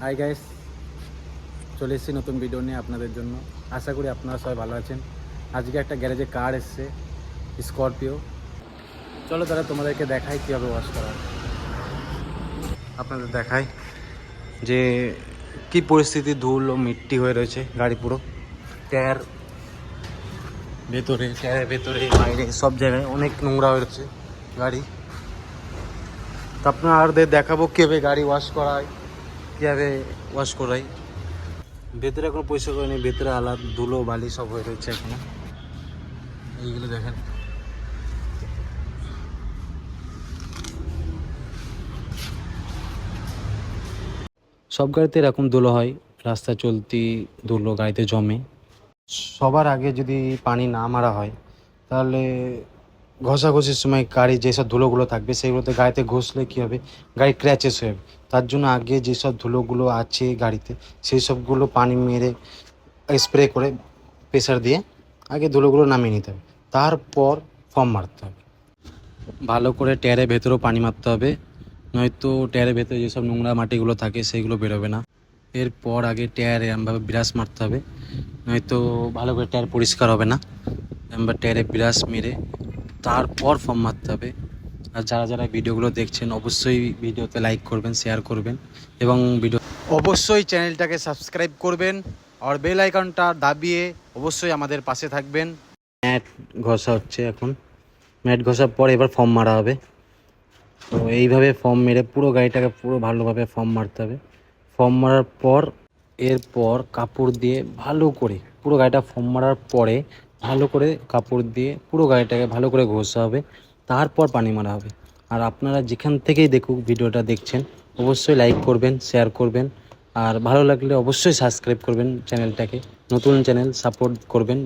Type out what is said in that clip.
Hi guys, চলে এসেছি নতুন ভিডিও নিয়ে আপনাদের জন্য। আশা করি আপনারা সবাই ভালো আছেন। আজকে একটা গ্যারেজে কার এসছে, স্করপিও। চলো তাহলে তোমাদেরকে দেখাই কীভাবে ওয়াশ করা হয়। আপনাদের দেখাই যে কি পরিস্থিতি, ধুল ও মিট্টি হয়ে রয়েছে গাড়ি পুরো। টায়ার ভেতরে, টায়ারের ভেতরে, বাইরে সব জায়গায় অনেক নোংরা হয়ে রয়েছে গাড়ি। তো আপনাদের দেখাবো কীভাবে গাড়ি ওয়াশ করা হয়, কীভাবে ওয়াশ করাই। ভেতরে এখনো পরিষ্কার করেনি, ভেতরে আলাদা ধুলো বালি সব হয়ে রয়েছে এখনো। এইগুলো দেখেন। সব গাড়িতে এরকম ধুলো হয়, রাস্তা চলতি ধুলো গাড়িতে জমে। সবার আগে যদি পানি না মারা হয় তাহলে ঘষাঘষির সময় গাড়ি যেসব ধুলোগুলো থাকবে সেগুলোতে গাড়িতে ঘষলে কী হবে, গাড়ি ক্র্যাচেস হয়ে যাবে। তার জন্য আগে যেসব ধুলোগুলো আছে গাড়িতে সেই সবগুলো পানি মেরে স্প্রে করে প্রেসার দিয়ে আগে ধুলোগুলো নামিয়ে নিতে হবে। তারপর ফর্ম মারতে হবে, ভালো করে টায়ারের ভেতরেও পানি মারতে হবে, নয়তো টায়ারের ভেতরে যেসব নোংরা মাটিগুলো থাকে সেইগুলো বেরোবে না। এরপর আগে টায়ারে এমনভাবে ব্রাশ মারতে হবে, নয়তো ভালো করে টায়ার পরিষ্কার হবে না। এবার টায়ারে ব্রাশ মেরে তারপর ফর্ম মারতে হবে। আর যারা যারা ভিডিওগুলো দেখছেন অবশ্যই ভিডিওতে লাইক করবেন, শেয়ার করবেন এবং অবশ্যই চ্যানেলটাকে সাবস্ক্রাইব করবেন। আর বেল আইকনটা দাবিয়ে অবশ্যই আমাদের পাশে থাকবেন। ম্যাট ঘষা হচ্ছে এখন, ম্যাট ঘষার পর এবার ফর্ম মারা হবে। তো এইভাবে ফর্ম মেরে পুরো গাড়িটাকে পুরো ভালোভাবে ফর্ম মারতে হবে। ফর্ম মারার পর এরপর কাপড় দিয়ে ভালো করে পুরো গাড়িটা ফর্ম মারার পরে ভালো করে কাপড় দিয়ে পুরো গাড়িটাকে ভালো করে ঘষা হবে, তারপর পানি মারা হবে। আর আপনারা যেখান থেকেই দেখুক ভিডিওটা দেখছেন অবশ্যই লাইক করবেন, শেয়ার করবেন, আর ভালো লাগলে অবশ্যই সাবস্ক্রাইব করবেন চ্যানেলটাকে। নতুন চ্যানেল, সাপোর্ট করবেন।